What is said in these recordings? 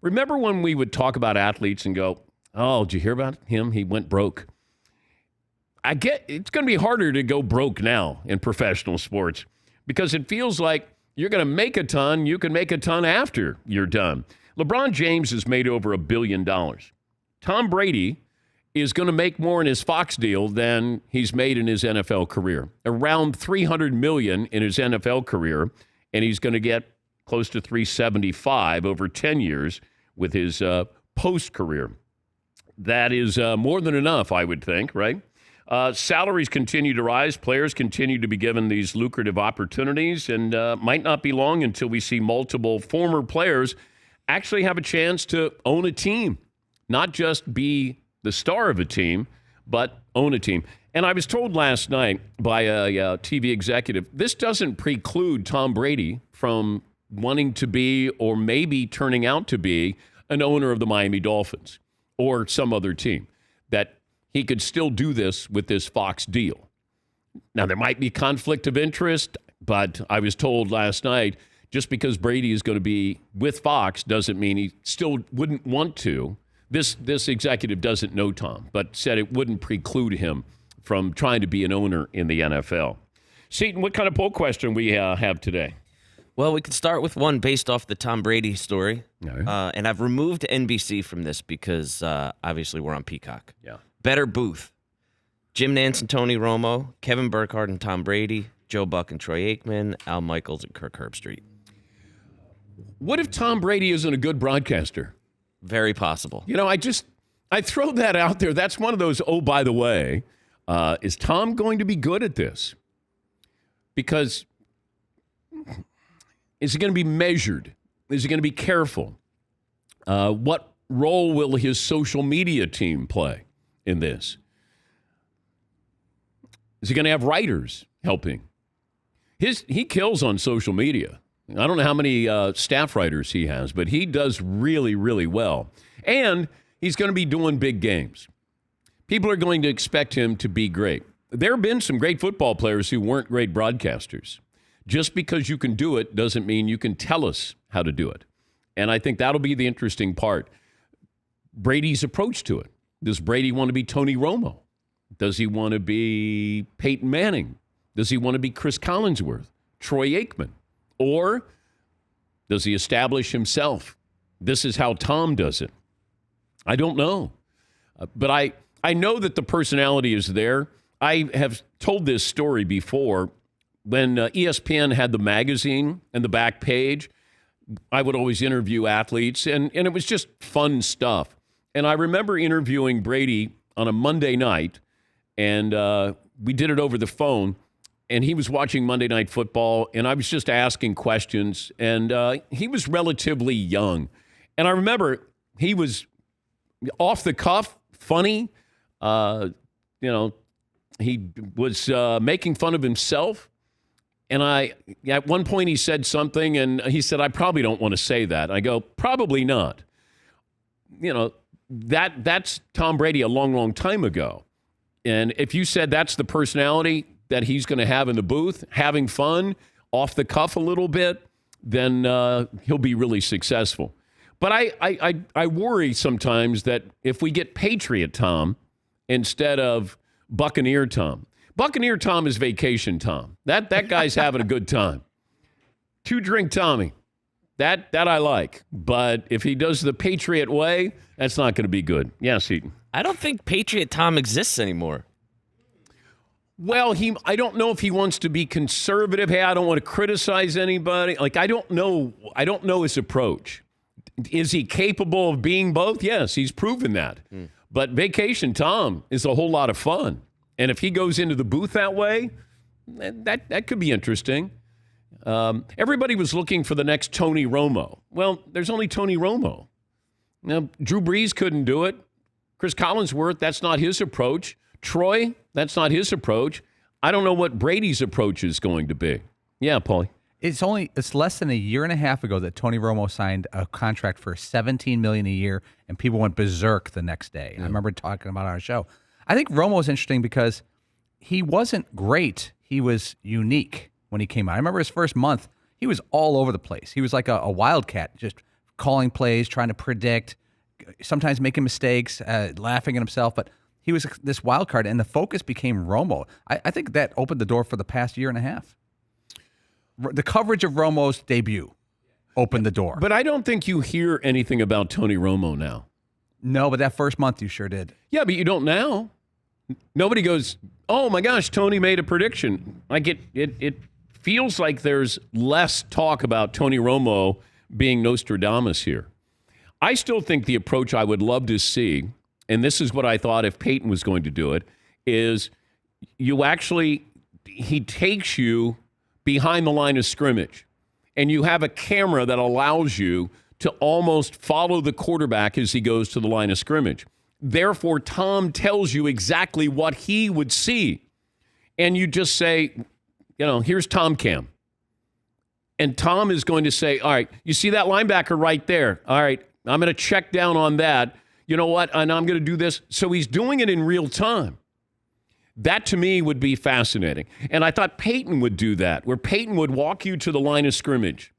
Remember when we would talk about athletes and go, oh, did you hear about him? He went broke. I get it's going to be harder to go broke now in professional sports because it feels like you're going to make a ton. You can make a ton after you're done. LeBron James has made over $1 billion. Tom Brady is going to make more in his Fox deal than he's made in his NFL career. Around $300 million in his NFL career, and he's going to get close to $375 over 10 years with his post-career. That is more than enough, I would think, right? Salaries continue to rise. Players continue to be given these lucrative opportunities, and might not be long until we see multiple former players actually have a chance to own a team, not just be the star of a team, but own a team. And I was told last night by a TV executive, this doesn't preclude Tom Brady from wanting to be or maybe turning out to be an owner of the Miami Dolphins or some other team, that he could still do this with this Fox deal. Now, there might be conflict of interest, but I was told last night, just because Brady is going to be with Fox doesn't mean he still wouldn't want to. This executive doesn't know Tom, but said it wouldn't preclude him from trying to be an owner in the NFL. Seton, what kind of poll question we have today? Well, we could start with one based off the Tom Brady story. Right. And I've removed NBC from this because obviously we're on Peacock. Yeah. Better booth. Jim Nantz and Tony Romo, Kevin Burkhardt and Tom Brady, Joe Buck and Troy Aikman, Al Michaels and Kirk Herbstreit. What if Tom Brady isn't a good broadcaster? Very possible. You know, I throw that out there. That's one of those, oh, by the way, is Tom going to be good at this? Because is he going to be measured? Is he going to be careful? What role will his social media team play in this? Is he going to have writers helping? He kills on social media. I don't know how many staff writers he has, but he does really, really well. And he's going to be doing big games. People are going to expect him to be great. There have been some great football players who weren't great broadcasters. Just because you can do it doesn't mean you can tell us how to do it. And I think that'll be the interesting part. Brady's approach to it. Does Brady want to be Tony Romo? Does he want to be Peyton Manning? Does he want to be Chris Collinsworth, Troy Aikman? Or does he establish himself? This is how Tom does it. I don't know. But I know that the personality is there. I have told this story before. When ESPN had the magazine and the back page, I would always interview athletes, and it was just fun stuff. And I remember interviewing Brady on a Monday night, and we did it over the phone. And he was watching Monday Night Football, and I was just asking questions. And he was relatively young. And I remember he was off the cuff, funny. He was making fun of himself. And at one point he said something, and he said, I probably don't want to say that. I go, probably not. You know, that's Tom Brady a long, long time ago. And if you said that's the personality that he's going to have in the booth, having fun, off the cuff a little bit, then he'll be really successful. But I worry sometimes that if we get Patriot Tom instead of Buccaneer Tom. Buccaneer Tom is vacation Tom. That guy's having a good time. 2-drink Tommy. That I like. But if he does the Patriot way, that's not going to be good. Yes, Eaton. I don't think Patriot Tom exists anymore. Well, I don't know if he wants to be conservative. Hey, I don't want to criticize anybody. Like, I don't know his approach. Is he capable of being both? Yes, he's proven that. But Vacation Tom is a whole lot of fun. And if he goes into the booth that way, that could be interesting. Everybody was looking for the next Tony Romo. Well, there's only Tony Romo. Now, Drew Brees couldn't do it. Chris Collinsworth, that's not his approach. Troy, that's not his approach. I don't know what Brady's approach is going to be. Yeah, Paulie. It's less than a year and a half ago that Tony Romo signed a contract for $17 million a year, and people went berserk the next day. And I remember talking about it on our show. I think Romo is interesting because he wasn't great. He was unique when he came out. I remember his first month, he was all over the place. He was like a wildcat, just calling plays, trying to predict, sometimes making mistakes, laughing at himself. But he was this wild card, and the focus became Romo. I think that opened the door for the past year and a half. The coverage of Romo's debut opened the door. But I don't think you hear anything about Tony Romo now. No, but that first month you sure did. Yeah, but you don't now. Nobody goes, oh my gosh, Tony made a prediction. Like it feels like there's less talk about Tony Romo being Nostradamus here. I still think the approach I would love to see, and this is what I thought if Peyton was going to do it, is he takes you behind the line of scrimmage, and you have a camera that allows you to almost follow the quarterback as he goes to the line of scrimmage. Therefore, Tom tells you exactly what he would see. And you just say, here's Tom Cam. And Tom is going to say, all right, you see that linebacker right there? All right, I'm going to check down on that. You know what? And I'm going to do this. So he's doing it in real time. That to me would be fascinating. And I thought Peyton would do that, where Peyton would walk you to the line of scrimmage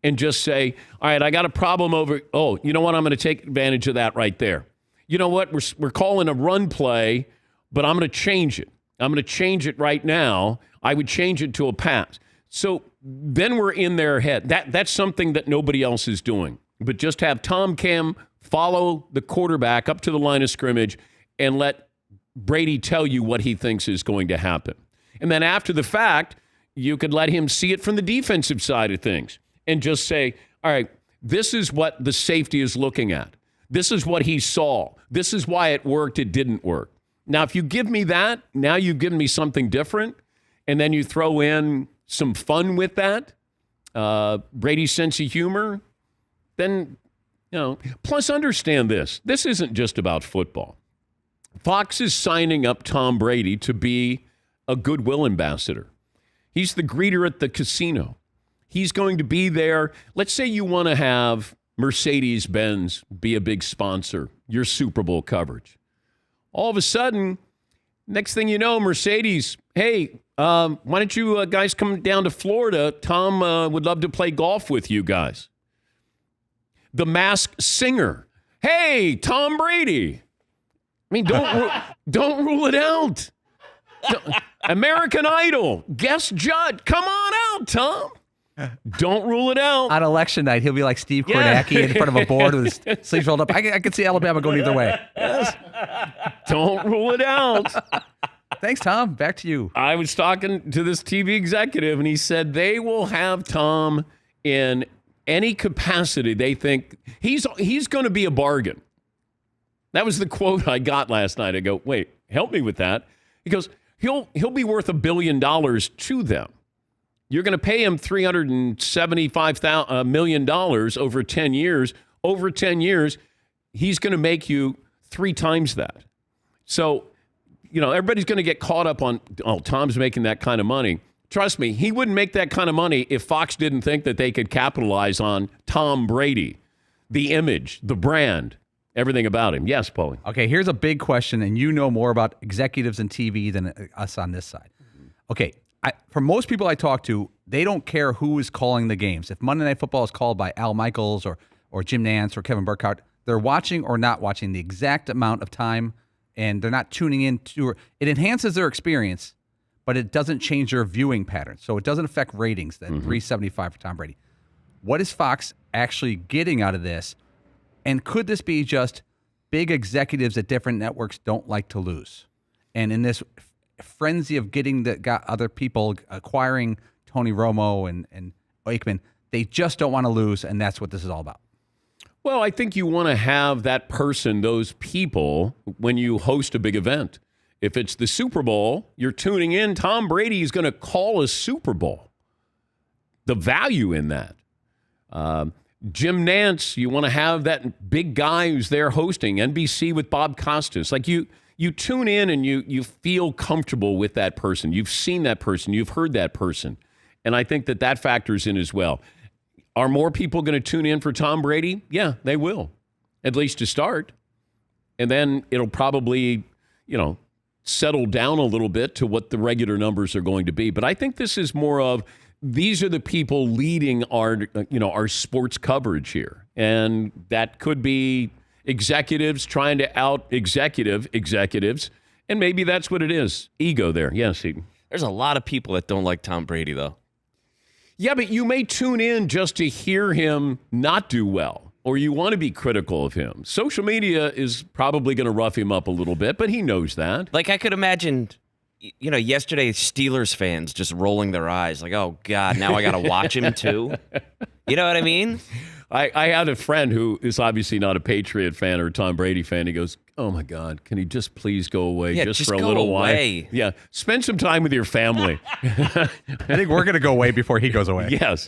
and just say, all right, I got a problem over. Oh, you know what? I'm going to take advantage of that right there. You know what? We're calling a run play, but I'm going to change it. I'm going to change it right now. I would change it to a pass. So then we're in their head. That's something that nobody else is doing. But just have Tom Cam follow the quarterback up to the line of scrimmage and let Brady tell you what he thinks is going to happen. And then after the fact, you could let him see it from the defensive side of things and just say, all right, this is what the safety is looking at. This is what he saw. This is why it worked, it didn't work. Now, if you give me that, now you've given me something different, and then you throw in some fun with that, Brady's sense of humor, then, plus understand this. This isn't just about football. Fox is signing up Tom Brady to be a goodwill ambassador. He's the greeter at the casino. He's going to be there. Let's say you want to have Mercedes-Benz be a big sponsor, your Super Bowl coverage. All of a sudden, next thing you know, Mercedes, hey, why don't you guys come down to Florida? Tom would love to play golf with you guys. The Masked Singer, hey, Tom Brady. I mean, don't rule it out. American Idol, guest judge, come on out, Tom. Don't rule it out. On election night, he'll be like Steve Kornacki in front of a board with his sleeves rolled up. I could see Alabama going either way. Yes. Don't rule it out. Thanks, Tom. Back to you. I was talking to this TV executive, and he said they will have Tom in any capacity they think he's going to be a bargain. That was the quote I got last night. I go, wait, help me with that. He goes, he'll be worth $1 billion to them. You're going to pay him $375 million over 10 years. Over 10 years, he's going to make you 3 times that. So, everybody's going to get caught up on, oh, Tom's making that kind of money. Trust me, he wouldn't make that kind of money if Fox didn't think that they could capitalize on Tom Brady, the image, the brand, everything about him. Yes, Paulie. Okay, here's a big question, and you know more about executives and TV than us on this side. Okay. For most people I talk to, they don't care who is calling the games. If Monday Night Football is called by Al Michaels or Jim Nantz or Kevin Burkhardt, they're watching or not watching the exact amount of time, and they're not tuning in to it. Enhances their experience, but it doesn't change their viewing patterns. So it doesn't affect ratings, that 375 for Tom Brady. What is Fox actually getting out of this? And could this be just big executives at different networks don't like to lose? And in this frenzy of got other people acquiring Tony Romo and Aikman, they just don't want to lose, and that's what this is all about. Well, I think you want to have that person, those people, when you host a big event. If it's the Super Bowl, you're tuning in, Tom Brady is going to call a Super Bowl. The value in that. Jim Nantz, you want to have that big guy who's there hosting, NBC with Bob Costas. Like you tune in and you feel comfortable with that person. You've seen that person. You've heard that person. And I think that factors in as well. Are more people going to tune in for Tom Brady? Yeah, they will, at least to start. And then it'll probably, settle down a little bit to what the regular numbers are going to be. But I think this is more of, these are the people leading our sports coverage here. And that could be executives trying to executives. And maybe that's what it is. Ego there. Yes, Eaton. There's a lot of people that don't like Tom Brady, though. Yeah, but you may tune in just to hear him not do well, or you want to be critical of him. Social media is probably going to rough him up a little bit, but he knows that. Like, I could imagine, yesterday Steelers fans just rolling their eyes like, oh, God, now I got to watch him too. You know what I mean? I had a friend who is obviously not a Patriot fan or a Tom Brady fan. He goes, oh, my God, can he just please go away just for a little while? Yeah, spend some time with your family. I think we're going to go away before he goes away. Yes.